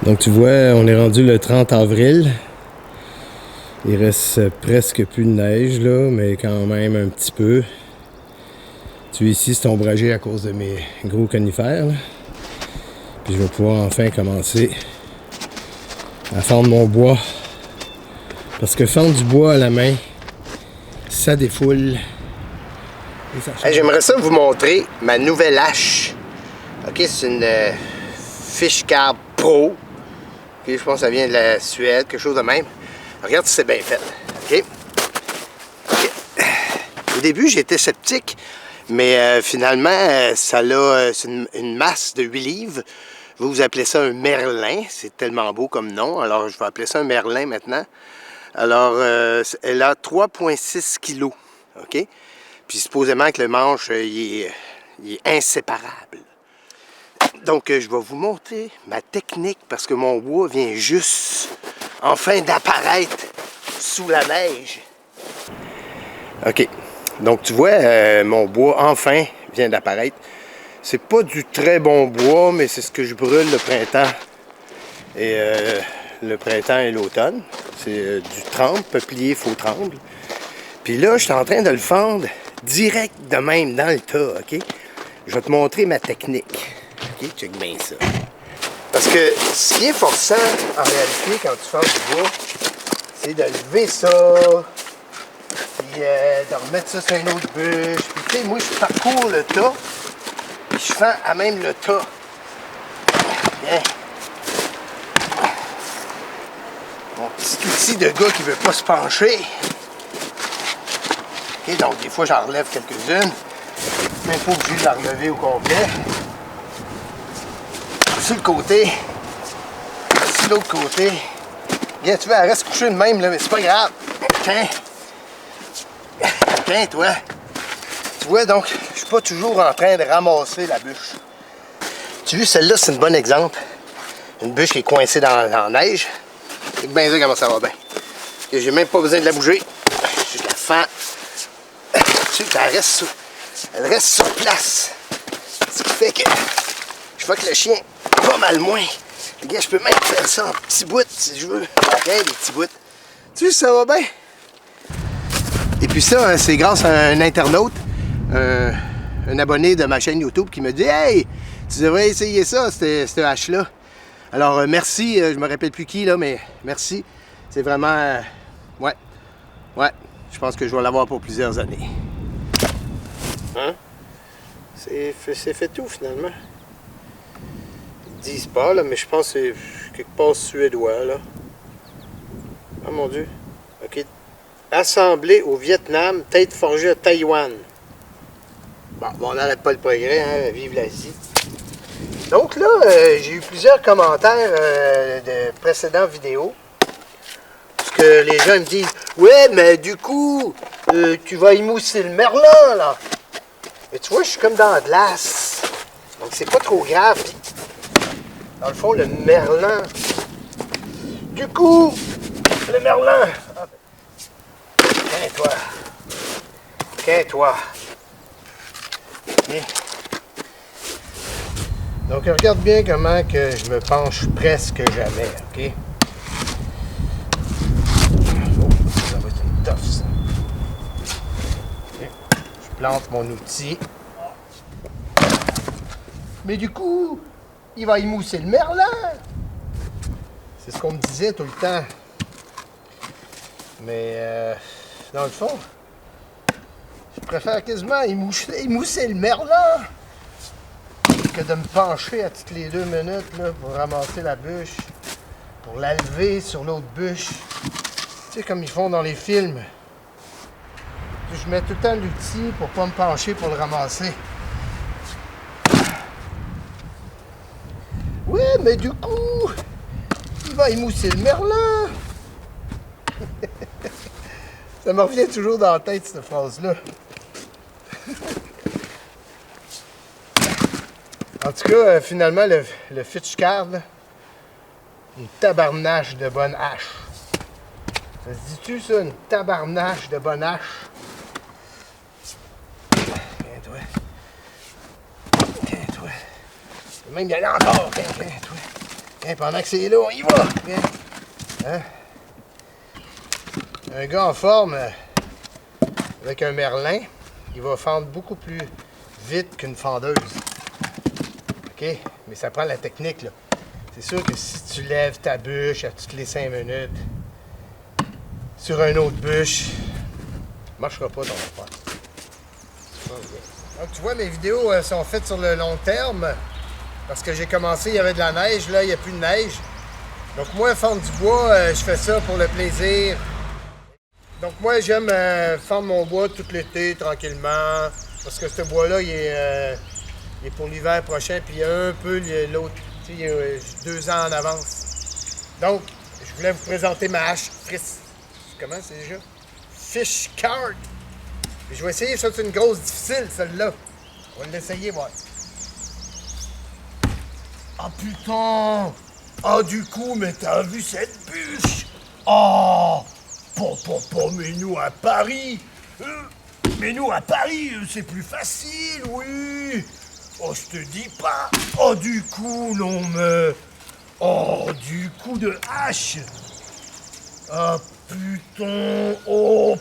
Donc tu vois, on est rendu le 30 avril. Il reste presque plus de neige là, mais quand même un petit peu. Tu vois ici, c'est ombragé à cause de mes gros conifères. Là. Puis je vais pouvoir enfin commencer à fendre mon bois. Parce que fendre du bois à la main, ça défoule. Hey, j'aimerais ça vous montrer ma nouvelle hache. Ok, c'est une Fish-Carve Pro. Okay, je pense que ça vient de la Suède, quelque chose de même. Regarde si c'est bien fait. Okay? Okay. Au début, j'étais sceptique, mais finalement, c'est une masse de 8 livres. Vous appelez ça un merlin. C'est tellement beau comme nom. Alors, je vais appeler ça un merlin maintenant. Alors, elle a 3,6 kg. OK? Puis, supposément que le manche, il est inséparable. Donc, je vais vous montrer ma technique parce que mon bois vient juste, enfin, d'apparaître sous la neige. OK. Donc, tu vois, mon bois, enfin, vient d'apparaître. C'est pas du très bon bois, mais c'est ce que je brûle le printemps. Et le printemps et l'automne. C'est du tremble, peuplier, faux tremble. Puis là, je suis en train de le fendre direct de même dans le tas, OK? Je vais te montrer ma technique. OK? Check bien ça. Parce que ce qui est forçant, en réalité, quand tu fends du bois, c'est de lever ça, puis de remettre ça sur une autre bûche. Puis tu sais, moi, je parcours le tas, puis je fends à même le tas. Bien. Mon petit outil de gars qui veut pas se pencher. OK, donc des fois, j'en relève quelques-unes. Mais il faut que je la relever au complet. Sur le côté. Sur l'autre côté. Bien, tu vois, elle reste couchée de même, là, mais c'est pas grave. Tiens. Tiens, toi. Tu vois, donc, je suis pas toujours en train de ramasser la bûche. Tu vois, celle-là, c'est un bon exemple. Une bûche qui est coincée dans la neige. C'est bien ça comment ça va bien. J'ai même pas besoin de la bouger. Je la fends. Tu sais, elle reste sur place. Ce qui fait que je vois que le chien va mal moins. Regarde, je peux même faire ça en petits bouts si je veux. Regarde, des petits bouts. Tu sais, ça va bien. Et puis ça, c'est grâce à un internaute, un abonné de ma chaîne YouTube qui me dit « Hey, tu devrais essayer ça, cette hache-là. » Alors, merci, je me rappelle plus qui, là, mais merci. C'est vraiment... ouais, je pense que je vais l'avoir pour plusieurs années. Hein? C'est fait tout, finalement. Ils disent pas, là, mais je pense que c'est quelque part suédois, là. Oh, mon Dieu. OK. Assemblé au Vietnam, tête forgée à Taïwan. Bon, on n'arrête pas le progrès, hein, vive l'Asie. Donc là, j'ai eu plusieurs commentaires de précédentes vidéos. Parce que les gens me disent « Ouais, mais du coup, tu vas émousser le merlin, là. » Mais tu vois, je suis comme dans la glace. Donc c'est pas trop grave. Puis, dans le fond, le merlin... Du coup, le merlin... Ah, tiens-toi. Tiens-toi. Okay. Donc, regarde bien comment que je me penche presque jamais, OK? Oh, ça va être une toffe, ça. Okay. Je plante mon outil. Mais du coup, il va émousser le merlin! C'est ce qu'on me disait tout le temps. Mais, dans le fond, je préfère quasiment émousser le merlin que de me pencher à toutes les 2 minutes là, pour ramasser la bûche, pour la lever sur l'autre bûche. Tu sais, comme ils font dans les films. Je mets tout le temps l'outil pour pas me pencher pour le ramasser. Oui, mais du coup, il va émousser le merlin. Ça me revient toujours dans la tête, cette phrase-là. En tout cas, finalement, le Fish-Carve, une tabarnache de bonne hache. Ça se dit-tu, ça, une tabarnache de bonne hache? Tiens-toi. Tiens-toi. Même y aller encore. Tiens-toi. Tiens, pendant que c'est là, on y va. Viens. Hein? Un gars en forme avec un merlin, il va fendre beaucoup plus vite qu'une fendeuse. OK? Mais ça prend la technique, là. C'est sûr que si tu lèves ta bûche à toutes les 5 minutes sur une autre bûche, ça ne marchera pas ton affaire. Donc tu vois, mes vidéos sont faites sur le long terme. Parce que j'ai commencé, il y avait de la neige, là, il n'y a plus de neige. Donc moi, fendre du bois, je fais ça pour le plaisir. Donc moi, j'aime fendre mon bois tout l'été, tranquillement. Parce que ce bois-là, il est pour l'hiver prochain, puis il y a un peu l'autre, tu sais, il y a 2 ans en avance. Donc, je voulais vous présenter ma hache comment c'est déjà? Fish Card. Puis je vais essayer, ça c'est une grosse difficile, celle-là. On va l'essayer, voir. Ah putain! Ah du coup, mais t'as vu cette bûche? Ah! Mais nous à Paris! C'est plus facile, oui! Oh, je te dis pas! Oh du coup, non mais... Oh, du coup de hache! Ah putain! Oh,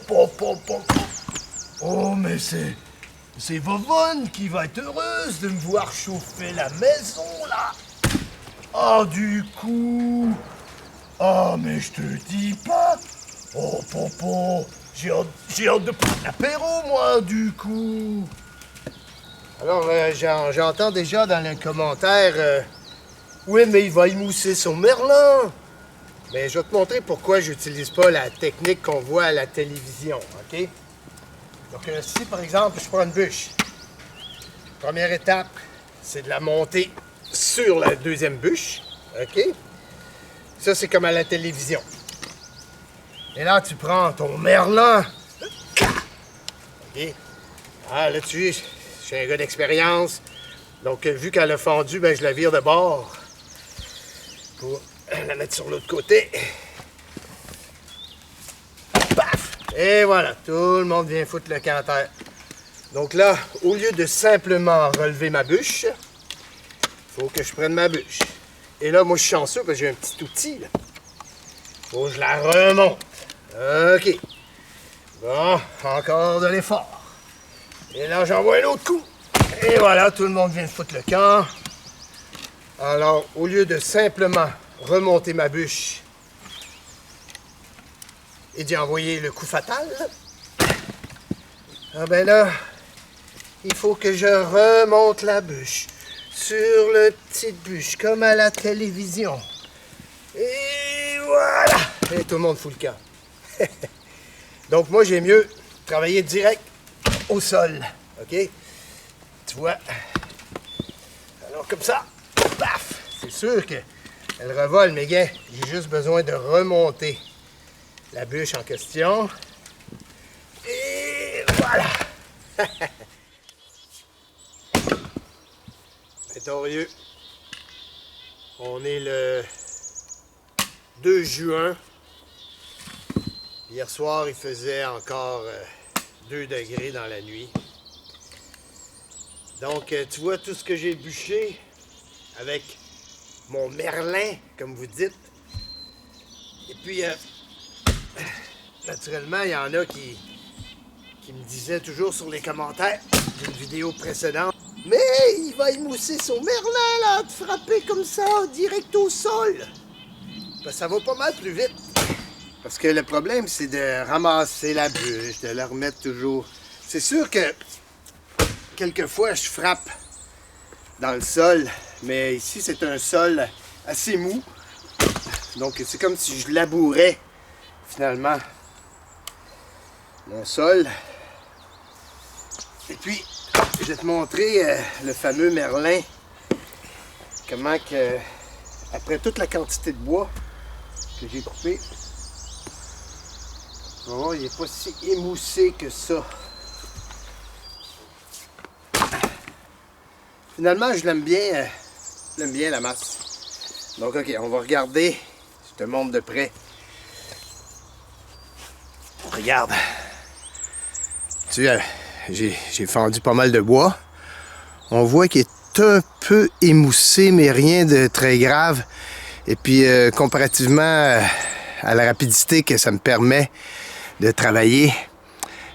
Oh, mais c'est Vovonne qui va être heureuse de me voir chauffer la maison, là! Ah, du coup... Ah, mais je te dis pas... Oh, j'ai hâte de prendre l'apéro, moi, du coup! Alors, j'entends déjà dans les commentaires... oui, mais il va émousser son merlin! Mais je vais te montrer pourquoi j'utilise pas la technique qu'on voit à la télévision, OK? Donc, si, par exemple, je prends une bûche, première étape, c'est de la monter sur la deuxième bûche, OK? Ça, c'est comme à la télévision. Et là, tu prends ton merlin. OK? Ah, là-dessus, je suis un gars d'expérience. Donc, vu qu'elle a fondu, ben, je la vire de bord pour la mettre sur l'autre côté. Paf! Et voilà, tout le monde vient foutre le camp à terre. Donc là, au lieu de simplement relever ma bûche, il faut que je prenne ma bûche. Et là, moi, je suis chanceux parce que j'ai un petit outil, là. Faut que je la remonte. OK. Bon, encore de l'effort. Et là, j'envoie un autre coup. Et voilà, tout le monde vient de foutre le camp. Alors, au lieu de simplement remonter ma bûche et d'y envoyer le coup fatal, ah ben là, il faut que je remonte la bûche sur le petit bûche, comme à la télévision. Et voilà! Et tout le monde fout le camp. Donc moi, j'ai mieux travailler direct au sol, OK? Tu vois? Alors comme ça, paf! C'est sûr qu'elle revole, mais gars, j'ai juste besoin de remonter la bûche en question. Et voilà! Victorieux. On est le 2 juin. Hier soir, il faisait encore 2 degrés dans la nuit. Donc, tu vois tout ce que j'ai bûché avec mon merlin, comme vous dites. Et puis, naturellement, il y en a qui me disaient toujours sur les commentaires d'une vidéo précédente, mais il va émousser son merlin, là, de frapper comme ça, direct au sol. Ben, ça va pas mal plus vite. Parce que le problème, c'est de ramasser la bûche, de la remettre toujours. C'est sûr que quelquefois, je frappe dans le sol, mais ici, c'est un sol assez mou. Donc, c'est comme si je labourais, finalement, mon sol. Et puis, je vais te montrer le fameux merlin. Comment que, après toute la quantité de bois que j'ai coupé, oh, il n'est pas si émoussé que ça. Finalement, je l'aime bien la masse. Donc, OK, on va regarder. Je te montre de près. Regarde. Tu vois, j'ai fendu pas mal de bois. On voit qu'il est un peu émoussé, mais rien de très grave. Et puis, comparativement à la rapidité que ça me permet de travailler,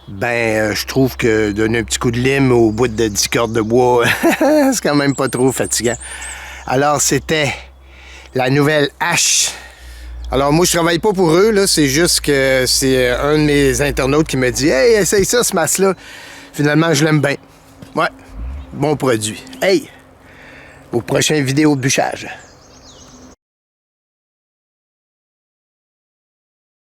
ben, je trouve que donner un petit coup de lime au bout de 10 cordes de bois, c'est quand même pas trop fatigant. Alors, c'était la nouvelle hache. Alors, moi, je travaille pas pour eux, là. C'est juste que c'est un de mes internautes qui me dit « Hey, essaye ça, ce masque-là. » Finalement, je l'aime bien. Ouais, bon produit. Hey, aux prochaines vidéos de bûchage.